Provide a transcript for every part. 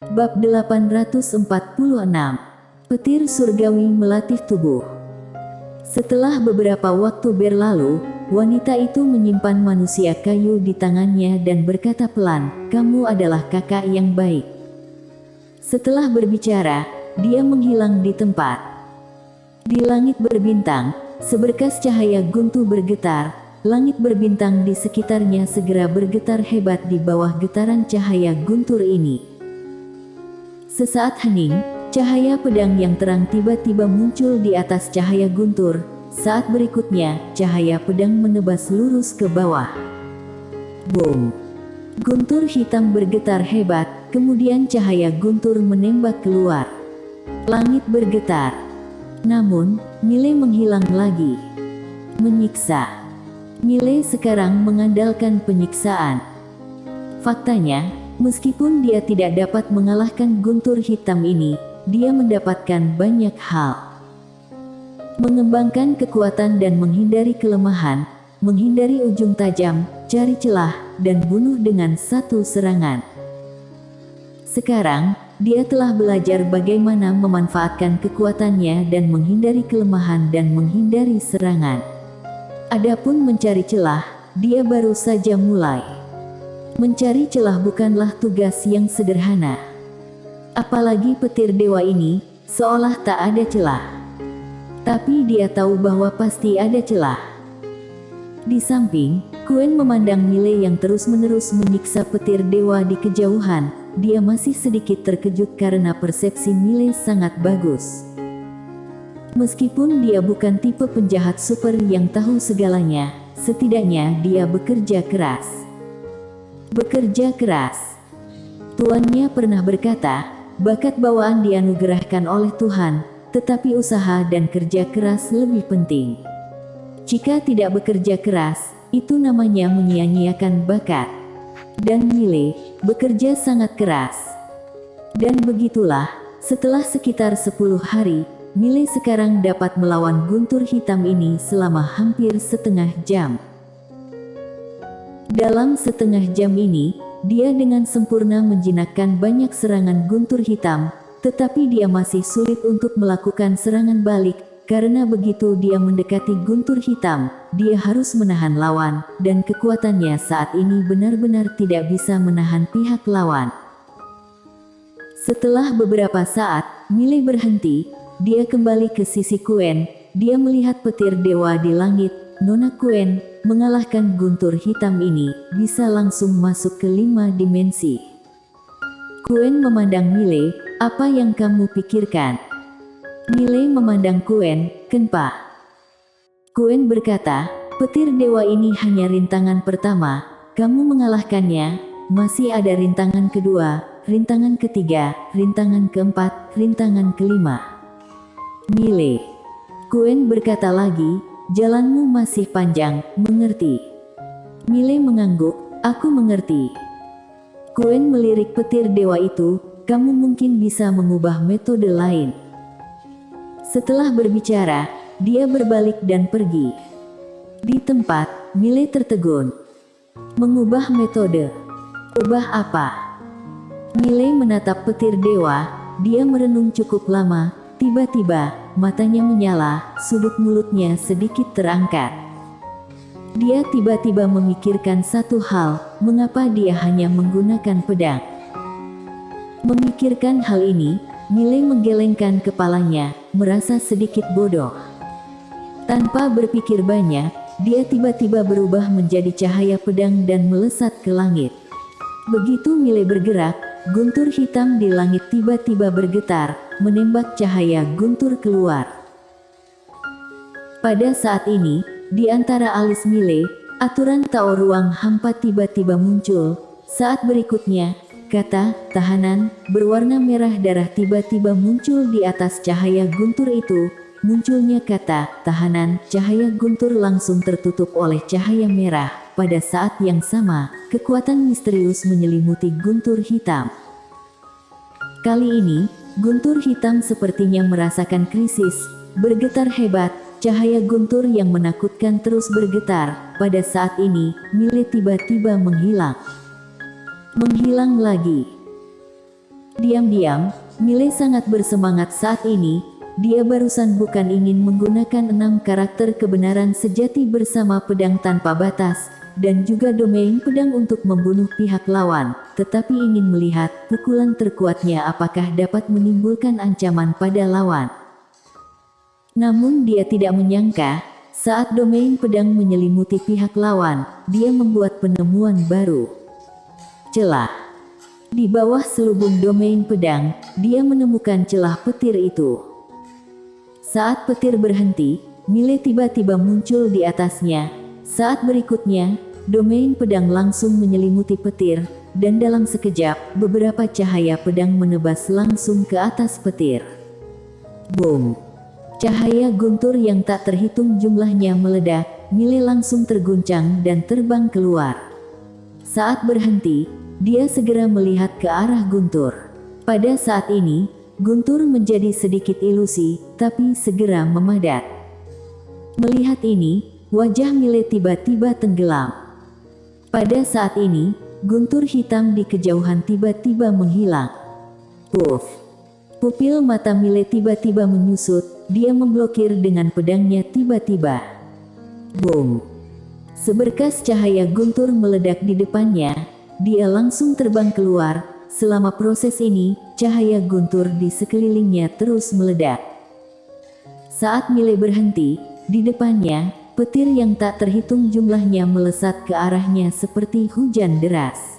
Bab 846. Petir surgawi melatih tubuh. Setelah beberapa waktu berlalu, wanita itu menyimpan manusia kayu di tangannya dan berkata pelan, "Kamu adalah kakak yang baik." Setelah berbicara, dia menghilang di tempat. Di langit berbintang, seberkas cahaya guntur bergetar. Langit berbintang di sekitarnya segera bergetar hebat di bawah getaran cahaya guntur ini. Sesaat hening, cahaya pedang yang terang tiba-tiba muncul di atas cahaya guntur. Saat berikutnya, cahaya pedang menebas lurus ke bawah. Boom! Guntur hitam bergetar hebat, kemudian cahaya guntur menembak keluar. Langit bergetar. Namun, Mile menghilang lagi. Menyiksa. Mile sekarang mengandalkan penyiksaan. Faktanya, meskipun dia tidak dapat mengalahkan guntur hitam ini, dia mendapatkan banyak hal. Mengembangkan kekuatan dan menghindari kelemahan, menghindari ujung tajam, cari celah, dan bunuh dengan satu serangan. Sekarang, dia telah belajar bagaimana memanfaatkan kekuatannya dan menghindari kelemahan dan menghindari serangan. Adapun mencari celah, dia baru saja mulai. Mencari celah bukanlah tugas yang sederhana. Apalagi petir dewa ini, seolah tak ada celah. Tapi dia tahu bahwa pasti ada celah. Di samping, Quen memandang Mile yang terus-menerus menyiksa petir dewa di kejauhan. Dia masih sedikit terkejut karena persepsi Mile sangat bagus. Meskipun dia bukan tipe penjahat super yang tahu segalanya, setidaknya dia bekerja keras. Bekerja keras. Tuannya pernah berkata, bakat bawaan dianugerahkan oleh Tuhan, tetapi usaha dan kerja keras lebih penting. Jika tidak bekerja keras, itu namanya menyia-nyiakan bakat. Dan Mile bekerja sangat keras. Dan begitulah, setelah sekitar 10 hari, Mile sekarang dapat melawan guntur hitam ini selama hampir setengah jam. Dalam setengah jam ini, dia dengan sempurna menjinakkan banyak serangan guntur hitam, tetapi dia masih sulit untuk melakukan serangan balik, karena begitu dia mendekati guntur hitam, dia harus menahan lawan, dan kekuatannya saat ini benar-benar tidak bisa menahan pihak lawan. Setelah beberapa saat, Mile berhenti. Dia kembali ke sisi Quen. Dia melihat petir dewa di langit. Nona Quen, mengalahkan guntur hitam ini, bisa langsung masuk ke 5 dimensi. Quen memandang Mile, apa yang kamu pikirkan? Mile memandang Quen, kenapa? Quen berkata, petir dewa ini hanya rintangan pertama, kamu mengalahkannya, masih ada rintangan kedua, rintangan ketiga, rintangan keempat, rintangan kelima. Mile. Quen berkata lagi, jalanmu masih panjang, mengerti? Mile mengangguk, aku mengerti. Quen melirik petir dewa itu, kamu mungkin bisa mengubah metode lain. Setelah berbicara, dia berbalik dan pergi. Di tempat, Mile tertegun. Mengubah metode. Ubah apa? Mile menatap petir dewa, dia merenung cukup lama. Tiba-tiba, matanya menyala, sudut mulutnya sedikit terangkat. Dia tiba-tiba memikirkan satu hal, mengapa dia hanya menggunakan pedang. Memikirkan hal ini, Mile menggelengkan kepalanya, merasa sedikit bodoh. Tanpa berpikir banyak, dia tiba-tiba berubah menjadi cahaya pedang dan melesat ke langit. Begitu Mile bergerak, guntur hitam di langit tiba-tiba bergetar, menembak cahaya guntur keluar. Pada saat ini, di antara alis Mile, aturan Tao ruang hampa tiba-tiba muncul. Saat berikutnya, kata "tahanan" berwarna merah darah tiba-tiba muncul di atas cahaya guntur itu. Munculnya kata "tahanan", cahaya guntur langsung tertutup oleh cahaya merah. Pada saat yang sama, kekuatan misterius menyelimuti guntur hitam. Kali ini, guntur hitam sepertinya merasakan krisis, bergetar hebat, cahaya guntur yang menakutkan terus bergetar. Pada saat ini, Mile tiba-tiba menghilang. Menghilang lagi. Diam-diam, Mile sangat bersemangat saat ini. Dia barusan bukan ingin menggunakan 6 karakter kebenaran sejati bersama pedang tanpa batas, dan juga domain pedang untuk membunuh pihak lawan, tetapi ingin melihat pukulan terkuatnya apakah dapat menimbulkan ancaman pada lawan. Namun dia tidak menyangka, saat domain pedang menyelimuti pihak lawan, dia membuat penemuan baru. Celah. Di bawah selubung domain pedang, dia menemukan celah petir itu. Saat petir berhenti, Mile tiba-tiba muncul di atasnya. Saat berikutnya, domain pedang langsung menyelimuti petir, dan dalam sekejap, beberapa cahaya pedang menebas langsung ke atas petir. Boom! Cahaya guntur yang tak terhitung jumlahnya meledak. Mile langsung terguncang dan terbang keluar. Saat berhenti, dia segera melihat ke arah guntur. Pada saat ini, guntur menjadi sedikit ilusi, tapi segera memadat. Melihat ini, wajah Mile tiba-tiba tenggelam. Pada saat ini, guntur hitam di kejauhan tiba-tiba menghilang. Puff! Pupil mata Mile tiba-tiba menyusut, dia memblokir dengan pedangnya tiba-tiba. Boom! Seberkas cahaya guntur meledak di depannya, dia langsung terbang keluar. Selama proses ini, cahaya guntur di sekelilingnya terus meledak. Saat Mile berhenti, di depannya, petir yang tak terhitung jumlahnya melesat ke arahnya seperti hujan deras.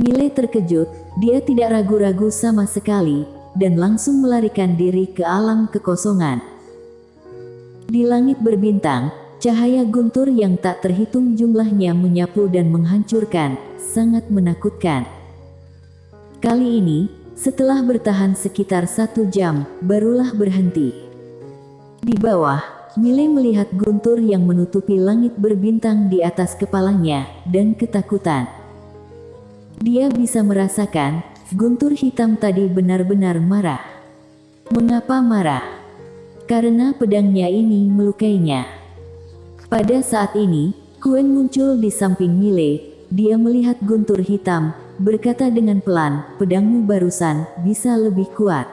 Mile terkejut, dia tidak ragu-ragu sama sekali, dan langsung melarikan diri ke alam kekosongan. Di langit berbintang, cahaya guntur yang tak terhitung jumlahnya menyapu dan menghancurkan, sangat menakutkan. Kali ini, setelah bertahan sekitar 1 jam, barulah berhenti. Di bawah, Mile melihat guntur yang menutupi langit berbintang di atas kepalanya, dan ketakutan. Dia bisa merasakan, guntur hitam tadi benar-benar marah. Mengapa marah? Karena pedangnya ini melukainya. Pada saat ini, Quen muncul di samping Mile. Dia melihat guntur hitam, berkata dengan pelan, pedangmu barusan bisa lebih kuat.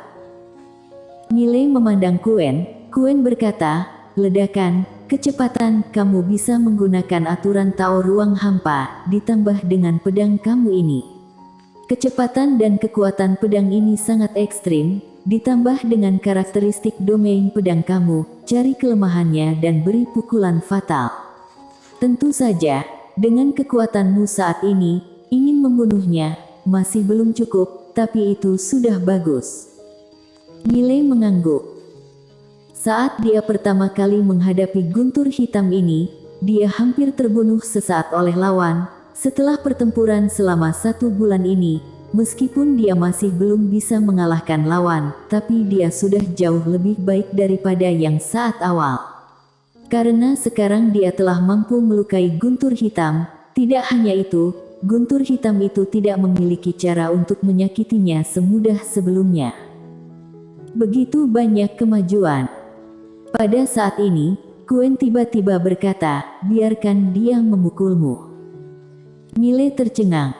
Mile memandang Quen. Quen berkata, ledakan, kecepatan, kamu bisa menggunakan aturan Tao ruang hampa, ditambah dengan pedang kamu ini. Kecepatan dan kekuatan pedang ini sangat ekstrim, ditambah dengan karakteristik domain pedang kamu, cari kelemahannya dan beri pukulan fatal. Tentu saja, dengan kekuatanmu saat ini, ingin membunuhnya, masih belum cukup, tapi itu sudah bagus. Mile mengangguk. Saat dia pertama kali menghadapi guntur hitam ini, dia hampir terbunuh sesaat oleh lawan. Setelah pertempuran selama 1 bulan ini, meskipun dia masih belum bisa mengalahkan lawan, tapi dia sudah jauh lebih baik daripada yang saat awal. Karena sekarang dia telah mampu melukai guntur hitam. Tidak hanya itu, guntur hitam itu tidak memiliki cara untuk menyakitinya semudah sebelumnya. Begitu banyak kemajuan. Pada saat ini, Quen tiba-tiba berkata, biarkan dia memukulmu. Mile tercengang.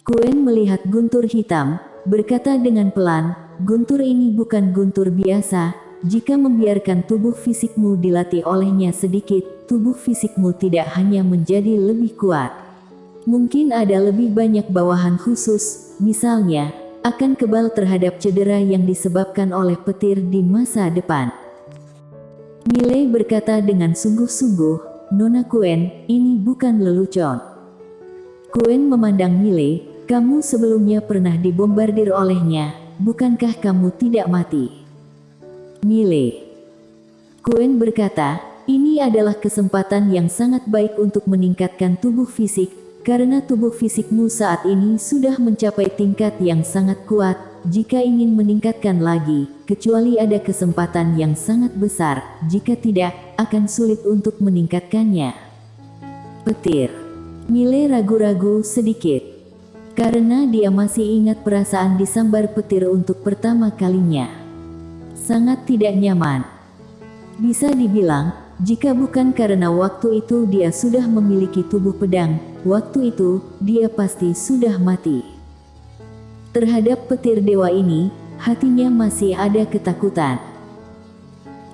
Quen melihat guntur hitam, berkata dengan pelan, guntur ini bukan guntur biasa. Jika membiarkan tubuh fisikmu dilatih olehnya sedikit, tubuh fisikmu tidak hanya menjadi lebih kuat. Mungkin ada lebih banyak bawahan khusus, misalnya, akan kebal terhadap cedera yang disebabkan oleh petir di masa depan. Mile berkata dengan sungguh-sungguh, Nona Quen, ini bukan lelucon. Quen memandang Mile, kamu sebelumnya pernah dibombardir olehnya, bukankah kamu tidak mati? Mile. Quen berkata, ini adalah kesempatan yang sangat baik untuk meningkatkan tubuh fisik, karena tubuh fisikmu saat ini sudah mencapai tingkat yang sangat kuat. Jika ingin meningkatkan lagi, kecuali ada kesempatan yang sangat besar, jika tidak, akan sulit untuk meningkatkannya. Petir. Mile ragu-ragu sedikit. Karena dia masih ingat perasaan disambar petir untuk pertama kalinya. Sangat tidak nyaman. Bisa dibilang, jika bukan karena waktu itu dia sudah memiliki tubuh pedang, waktu itu, dia pasti sudah mati. Terhadap petir dewa ini, hatinya masih ada ketakutan.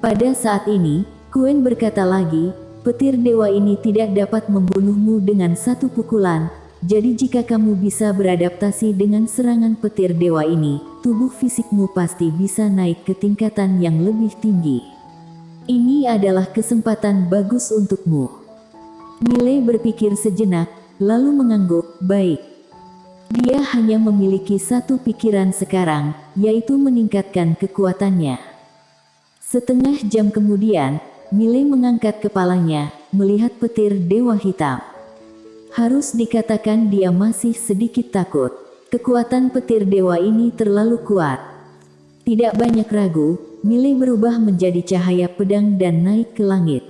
Pada saat ini, Quen berkata lagi, petir dewa ini tidak dapat membunuhmu dengan satu pukulan, jadi jika kamu bisa beradaptasi dengan serangan petir dewa ini, tubuh fisikmu pasti bisa naik ke tingkatan yang lebih tinggi. Ini adalah kesempatan bagus untukmu. Miley berpikir sejenak, lalu mengangguk, baik. Dia hanya memiliki satu pikiran sekarang, yaitu meningkatkan kekuatannya. Setengah jam kemudian, Miley mengangkat kepalanya, melihat petir dewa hitam. Harus dikatakan dia masih sedikit takut. Kekuatan petir dewa ini terlalu kuat. Tidak banyak ragu, Miley berubah menjadi cahaya pedang dan naik ke langit.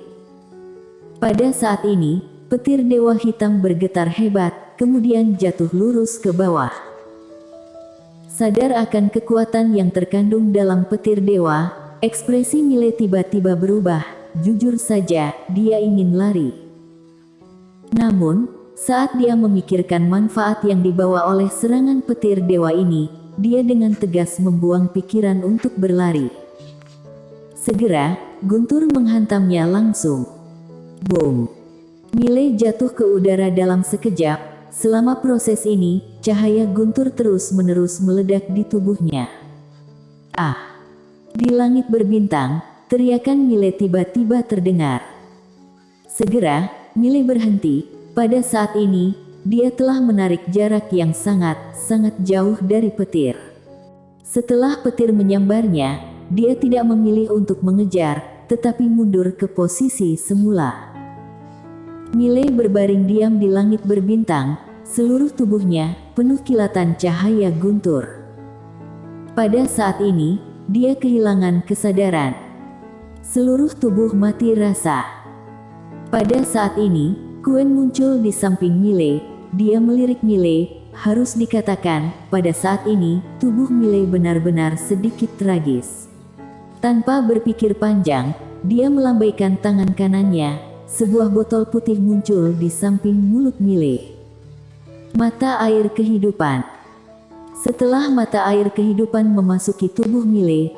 Pada saat ini, petir dewa hitam bergetar hebat, kemudian jatuh lurus ke bawah. Sadar akan kekuatan yang terkandung dalam petir dewa, ekspresi Miley tiba-tiba berubah. Jujur saja, dia ingin lari. Namun, saat dia memikirkan manfaat yang dibawa oleh serangan petir dewa ini, dia dengan tegas membuang pikiran untuk berlari. Segera, guntur menghantamnya langsung. Boom! Miley jatuh ke udara dalam sekejap. Selama proses ini, cahaya guntur terus-menerus meledak di tubuhnya. Ah! Di langit berbintang, teriakan Miley tiba-tiba terdengar. Segera, Miley berhenti. Pada saat ini, dia telah menarik jarak yang sangat jauh dari petir. Setelah petir menyambarnya, dia tidak memilih untuk mengejar, tetapi mundur ke posisi semula. Miley berbaring diam di langit berbintang, seluruh tubuhnya penuh kilatan cahaya guntur. Pada saat ini, dia kehilangan kesadaran. Seluruh tubuh mati rasa. Pada saat ini, Quen muncul di samping Miley. Dia melirik Miley. Harus dikatakan, pada saat ini, tubuh Miley benar-benar sedikit tragis. Tanpa berpikir panjang, dia melambaikan tangan kanannya. Sebuah botol putih muncul di samping mulut Miley. Mata air kehidupan. Setelah mata air kehidupan memasuki tubuh Miley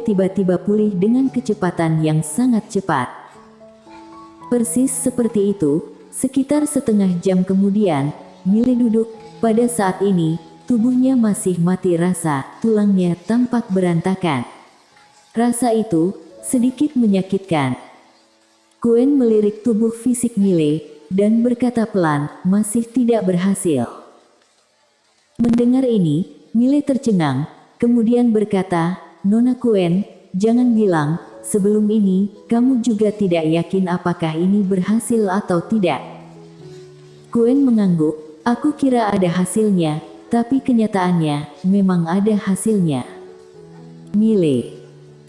tiba-tiba pulih dengan kecepatan yang sangat cepat. Persis seperti itu, sekitar setengah jam kemudian, Miley duduk. Pada saat ini, tubuhnya masih mati rasa, tulangnya tampak berantakan. Rasa itu sedikit menyakitkan. Quen melirik tubuh fisik Miley dan berkata pelan, masih tidak berhasil. Mendengar ini, Miley tercengang, kemudian berkata, Nona Quen, jangan bilang, sebelum ini, kamu juga tidak yakin apakah ini berhasil atau tidak. Quen mengangguk, aku kira ada hasilnya, tapi kenyataannya, memang ada hasilnya. Miley.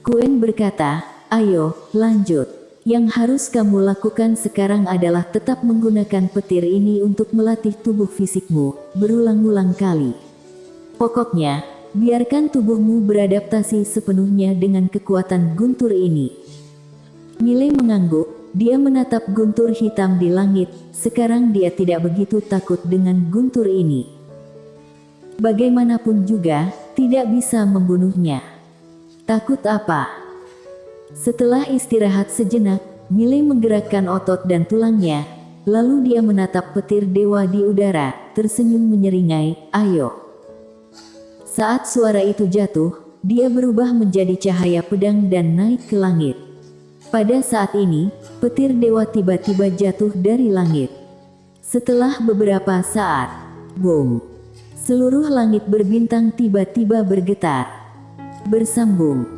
Quen berkata, ayo, lanjut. Yang harus kamu lakukan sekarang adalah tetap menggunakan petir ini untuk melatih tubuh fisikmu, berulang-ulang kali. Pokoknya, biarkan tubuhmu beradaptasi sepenuhnya dengan kekuatan guntur ini. Miley mengangguk, dia menatap guntur hitam di langit, sekarang dia tidak begitu takut dengan guntur ini. Bagaimanapun juga, tidak bisa membunuhnya. Takut apa? Setelah istirahat sejenak, Miley menggerakkan otot dan tulangnya, lalu dia menatap petir dewa di udara, tersenyum menyeringai, ayo. Saat suara itu jatuh, dia berubah menjadi cahaya pedang dan naik ke langit. Pada saat ini, petir dewa tiba-tiba jatuh dari langit. Setelah beberapa saat, boom! Seluruh langit berbintang tiba-tiba bergetar. Bersambung.